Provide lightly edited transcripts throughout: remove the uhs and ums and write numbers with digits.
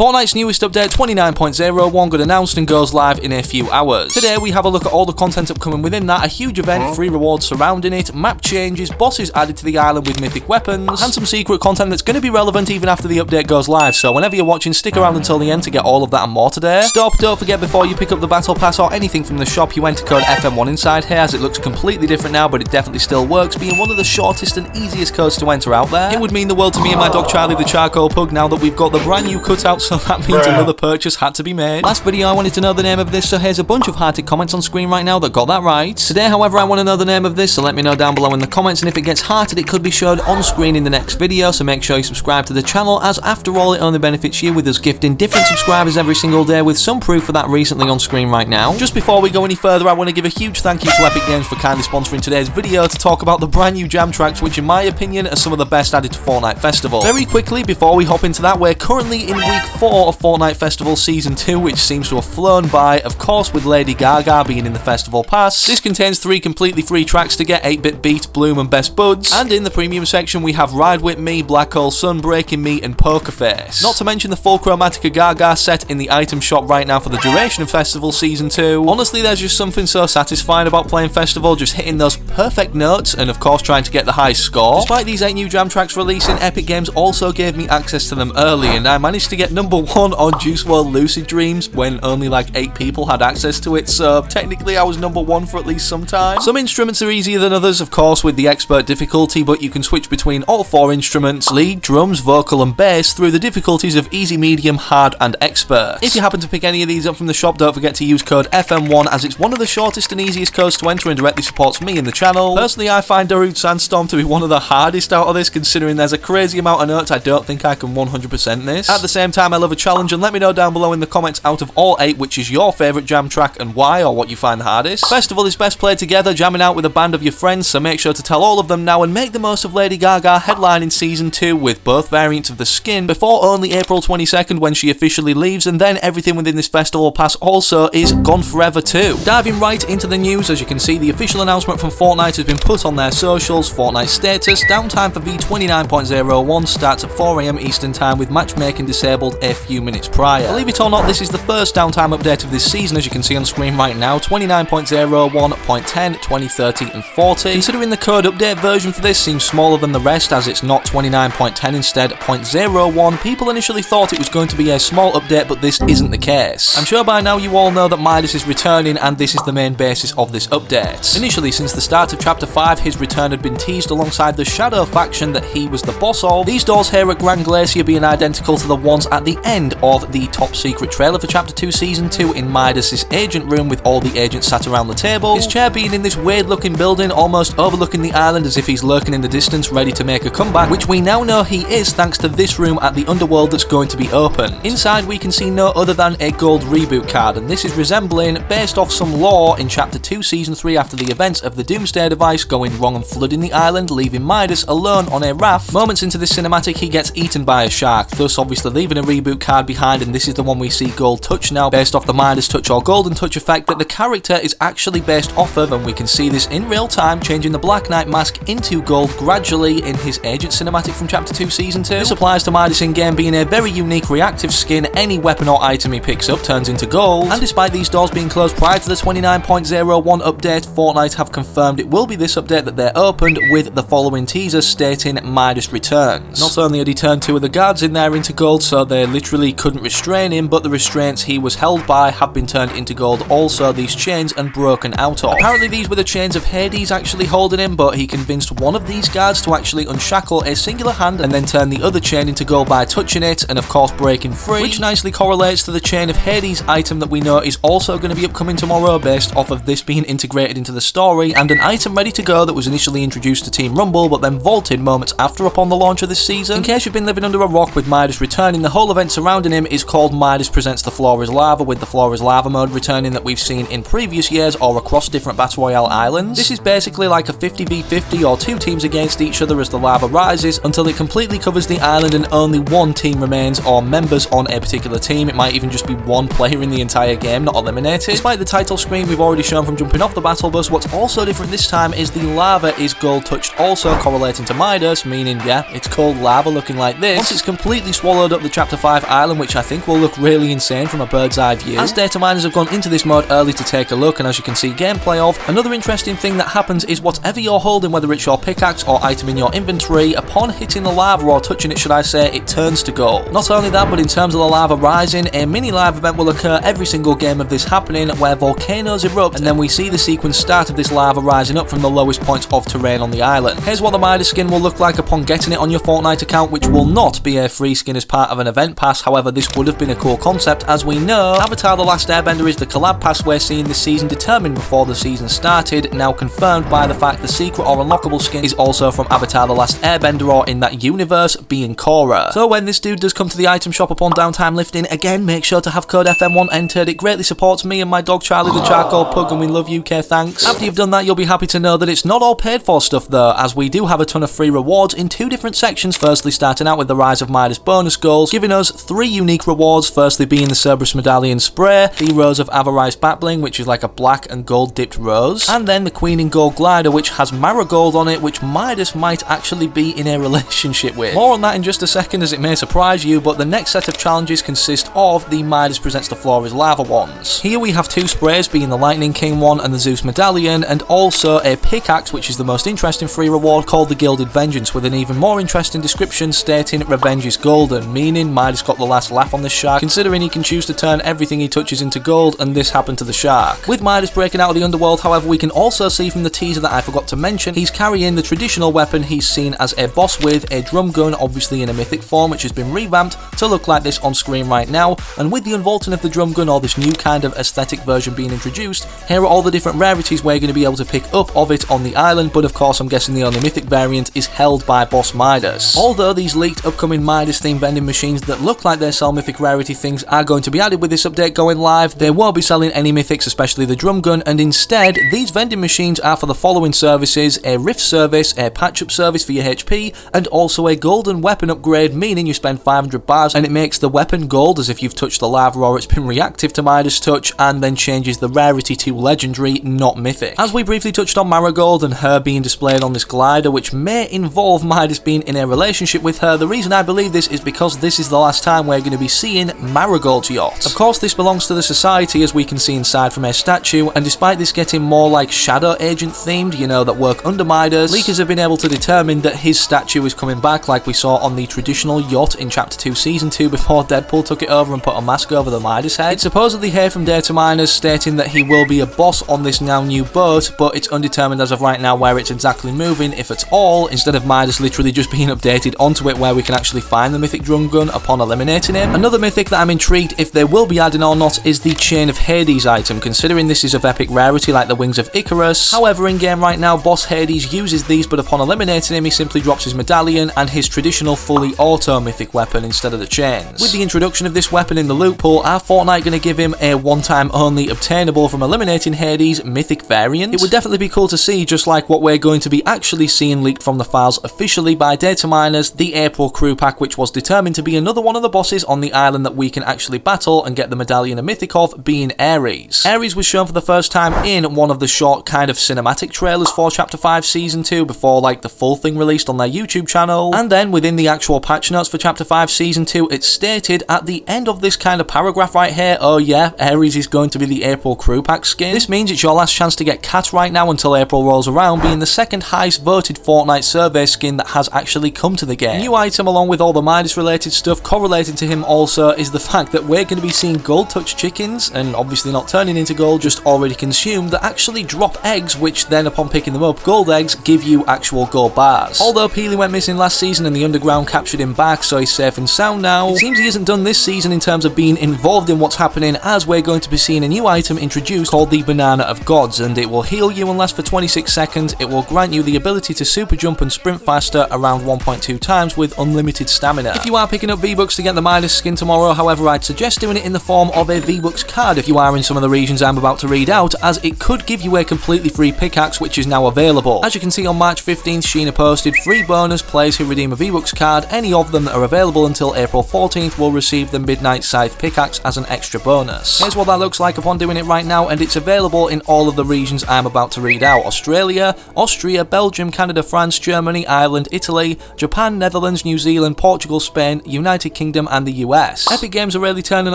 Fortnite's newest update 29.01 got announced and goes live in a few hours. Today we have a look at all the content upcoming within that, a huge event, free rewards surrounding it, map changes, bosses added to the island with mythic weapons, and some secret content that's going to be relevant even after the update goes live, so whenever you're watching, stick around until the end to get all of that and more today. Stop, don't forget before you pick up the battle pass or anything from the shop, you enter code FM1 inside here, as it looks completely different now, but it definitely still works, being one of the shortest and easiest codes to enter out there. It would mean the world to me and my dog Charlie the Charcoal Pug now that we've got the brand new cutout, so that means another purchase had to be made. Last video I wanted to know the name of this, so here's a bunch of hearted comments on screen right now that got that right. Today, however, I want to know the name of this, so let me know down below in the comments, and if it gets hearted, it could be showed on screen in the next video, so make sure you subscribe to the channel, as after all, it only benefits you with us gifting different subscribers every single day, with some proof for that recently on screen right now. Just before we go any further, I want to give a huge thank you to Epic Games for kindly sponsoring today's video to talk about the brand new jam tracks, which in my opinion are some of the best added to Fortnite Festival. Very quickly, before we hop into that, we're currently in week 4 of Fortnite Festival Season 2, which seems to have flown by, of course with Lady Gaga being in the Festival Pass. This contains 3 completely free tracks to get: 8-Bit Beat, Bloom and Best Buds, and in the premium section we have Ride With Me, Black Hole Sun, Breaking Me and Poker Face. Not to mention the full Chromatica Gaga set in the item shop right now for the duration of Festival Season 2. Honestly, there's just something so satisfying about playing Festival, just hitting those perfect notes and of course trying to get the highest score. Despite these 8 new jam tracks releasing, Epic Games also gave me access to them early, and I managed to get number 1 on Juice WRLD Lucid Dreams when only like 8 people had access to it, so technically I was number 1 for at least some time. Some instruments are easier than others, of course, with the expert difficulty, but you can switch between all 4 instruments: lead, drums, vocal and bass, through the difficulties of easy, medium, hard and expert. If you happen to pick any of these up from the shop, don't forget to use code FM1, as it's one of the shortest and easiest codes to enter and directly supports me and the channel. Personally, I find Darude Sandstorm to be one of the hardest out of this, considering there's a crazy amount of notes. I don't think I can 100% this. At the same time, I love a challenge, and let me know down below in the comments out of all 8 which is your favourite jam track and why, or what you find the hardest. Festival is best played together, jamming out with a band of your friends, so make sure to tell all of them now and make the most of Lady Gaga headlining Season 2 with both variants of the skin before only April 22nd when she officially leaves, and then everything within this festival pass also is gone forever too. Diving right into the news, as you can see, the official announcement from Fortnite has been put on their socials. Fortnite status: downtime for V29.01 starts at 4 AM Eastern Time, with matchmaking disabled a few minutes prior. Believe it or not, this is the first downtime update of this season, as you can see on screen right now. 29.01, 10, 20, 30 and 40. Considering the code update version for this seems smaller than the rest, as it's not 29.10 instead 0.01, people initially thought it was going to be a small update, but this isn't the case. I'm sure by now you all know that Midas is returning, and this is the main basis of this update. Initially, since the start of Chapter 5, his return had been teased alongside the Shadow faction that he was the boss of. These doors here at Grand Glacier being identical to the ones at the end of the top secret trailer for Chapter 2 Season 2 in Midas' agent room, with all the agents sat around the table. His chair being in this weird looking building, almost overlooking the island as if he's lurking in the distance ready to make a comeback, which we now know he is thanks to this room at the underworld that's going to be open. Inside we can see no other than a gold reboot card, and this is resembling, based off some lore in Chapter 2 Season 3 after the events of the Doomsday device going wrong and flooding the island, leaving Midas alone on a raft. Moments into this cinematic, he gets eaten by a shark, thus obviously leaving a reboot card behind, and this is the one we see Gold Touch now, based off the Midas Touch or Golden Touch effect that the character is actually based off of, and we can see this in real time, changing the Black Knight mask into gold gradually in his agent cinematic from Chapter 2 Season 2. This applies to Midas in-game being a very unique reactive skin. Any weapon or item he picks up turns into gold, and despite these doors being closed prior to the 29.01 update, Fortnite have confirmed it will be this update that they're opened with the following teaser stating Midas returns. Not only had he turned 2 of the guards in there into gold, so they literally couldn't restrain him, but the restraints he was held by have been turned into gold also, these chains, and broken out of. Apparently these were the chains of Hades actually holding him, but he convinced one of these guards to actually unshackle a singular hand and then turn the other chain into gold by touching it and of course breaking free, which nicely correlates to the chain of Hades item that we know is also going to be upcoming tomorrow, based off of this being integrated into the story, and an item ready to go that was initially introduced to Team Rumble but then vaulted moments after upon the launch of this season. In case you've been living under a rock with Midas returning, the whole event surrounding him is called Midas Presents the Floor is Lava, with the Floor is Lava mode returning that we've seen in previous years or across different Battle Royale islands. This is basically like a 50v50 or 2 teams against each other as the lava rises until it completely covers the island and only 1 team remains, or members on a particular team. It might even just be 1 player in the entire game, not eliminated. Despite the title screen we've already shown from jumping off the battle bus, what's also different this time is the lava is gold touched, also correlating to Midas, meaning yeah, it's cold lava looking like this. Once it's completely swallowed up the Chapter 5 5 island, which I think will look really insane from a bird's eye view. As data miners have gone into this mode early to take a look, and as you can see gameplay of, another interesting thing that happens is whatever you're holding, whether it's your pickaxe or item in your inventory, upon hitting the lava, or touching it should I say, it turns to gold. Not only that, but in terms of the lava rising, a mini live event will occur every single game of this happening, where volcanoes erupt, and then we see the sequence start of this lava rising up from the lowest points of terrain on the island. Here's what the Midas skin will look like upon getting it on your Fortnite account, which will not be a free skin as part of an event pass. However, this would have been a cool concept, as we know Avatar The Last Airbender is the collab pass we're seeing this season, determined before the season started, now confirmed by the fact the secret or unlockable skin is also from Avatar The Last Airbender, or in that universe, being Korra. So when this dude does come to the item shop upon downtime lifting, again, make sure to have code FM1 entered. It greatly supports me and my dog Charlie the Charcoal Pug, and we love you, UK, thanks. After you've done that, you'll be happy to know that it's not all paid for stuff though, as we do have a ton of free rewards in 2 different sections, firstly starting out with the Rise of Midas bonus goals, giving us 3 unique rewards, firstly being the Cerberus Medallion Spray, the Rose of Avarice Battling, which is like a black and gold dipped rose, and then the Queen in Gold Glider, which has marigold on it, which Midas might actually be in a relationship with. More on that in just a second, as it may surprise you, but the next set of challenges consist of the Midas Presents the Flora's Lava ones. Here we have 2 sprays, being the Lightning King one and the Zeus Medallion, and also a pickaxe, which is the most interesting free reward, called the Gilded Vengeance, with an even more interesting description stating revenge is golden, meaning Midas got the last laugh on this shark, considering he can choose to turn everything he touches into gold, and this happened to the shark. With Midas breaking out of the underworld, however, we can also see from the teaser that I forgot to mention, he's carrying the traditional weapon he's seen as a boss with, a drum gun, obviously in a mythic form, which has been revamped to look like this on screen right now, and with the unvaulting of the drum gun, or this new kind of aesthetic version being introduced, here are all the different rarities we're going to be able to pick up of it on the island, but of course I'm guessing the only mythic variant is held by boss Midas. Although these leaked upcoming Midas themed vending machines that look like they sell mythic rarity things are going to be added with this update going live, they won't be selling any mythics, especially the drum gun, and instead these vending machines are for the following services: a rift service, a patch up service for your HP, and also a golden weapon upgrade, meaning you spend 500 bars and it makes the weapon gold as if you've touched the lava or it's been reactive to Midas touch, and then changes the rarity to legendary, not mythic. As we briefly touched on Marigold and her being displayed on this glider, which may involve Midas being in a relationship with her, the reason I believe this is because this is the last time we're going to be seeing Marigold's yacht. Of course, this belongs to the Society, as we can see inside from her statue, and despite this getting more like Shadow Agent themed, you know, that work under Midas, leakers have been able to determine that his statue is coming back, like we saw on the traditional yacht in Chapter 2 Season 2 before Deadpool took it over and put a mask over the Midas head. It's supposedly here from data miners stating that he will be a boss on this now new boat, but it's undetermined as of right now where it's exactly moving, if at all, instead of Midas literally just being updated onto it where we can actually find the mythic drum gun upon eliminating him. Another mythic that I'm intrigued if they will be adding or not is the Chain of Hades item, considering this is of epic rarity like the Wings of Icarus. However, in game right now, boss Hades uses these, but upon eliminating him he simply drops his medallion and his traditional fully auto mythic weapon instead of the chains. With the introduction of this weapon in the loot pool, are Fortnite going to give him a one-time only obtainable from eliminating Hades mythic variant? It would definitely be cool to see, just like what we're going to be actually seeing leaked from the files officially by data miners, the April crew pack, which was determined to be another one of the bosses on the island that we can actually battle and get the medallion and mythic of, being Ares. Ares was shown for the first time in one of the short kind of cinematic trailers for Chapter 5 Season 2 before like the full thing released on their YouTube channel, and then within the actual patch notes for Chapter 5 Season 2 it's stated at the end of this kind of paragraph right here, oh yeah, Ares is going to be the April crew pack skin. This means it's your last chance to get Cat right now until April rolls around, being the second highest voted Fortnite survey skin that has actually come to the game. New item along with all the Midas related stuff correlating to him also is the fact that we're going to be seeing gold touch chickens, and obviously not turning into gold, just already consumed, that actually drop eggs, which then upon picking them up, gold eggs give you actual gold bars. Although Peely went missing last season and the underground captured him back, so he's safe and sound now, it seems he hasn't done this season in terms of being involved in what's happening, as we're going to be seeing a new item introduced called the Banana of Gods, and it will heal you and last for 26 seconds. It will grant you the ability to super jump and sprint faster around 1.2 times with unlimited stamina. If you are picking up V-Bucks to get the Midas skin tomorrow, however, I'd suggest doing it in the form of a V-Bucks card if you are in some of the regions I'm about to read out, as it could give you a completely free pickaxe, which is now available. As you can see on March 15th, Sheena posted free bonus players who redeem a V-Bucks card. Any of them that are available until April 14th will receive the Midnight Scythe pickaxe as an extra bonus. Here's what that looks like upon doing it right now, and it's available in all of the regions I'm about to read out: Australia, Austria, Belgium, Canada, France, Germany, Ireland, Italy, Japan, Netherlands, New Zealand, Portugal, Spain, United Kingdom and the US. Epic Games are really turning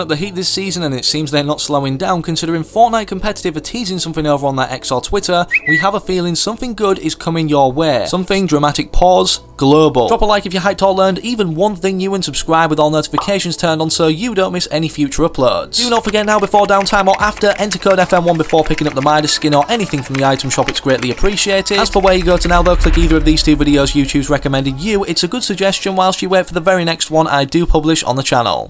up the heat this season, and it seems they're not slowing down considering Fortnite Competitive are teasing something over on their X or Twitter. We have a feeling something good is coming your way. Something dramatic pause, global. Drop a like if you're hyped or learned even one thing new and subscribe with all notifications turned on so you don't miss any future uploads. Do not forget now before downtime or after, enter code FM1 before picking up the Midas skin or anything from the item shop, it's greatly appreciated. As for where you go to now though, click either of these two videos YouTube's recommended you. It's a good suggestion whilst you wait for the very next one I do publish on the channel.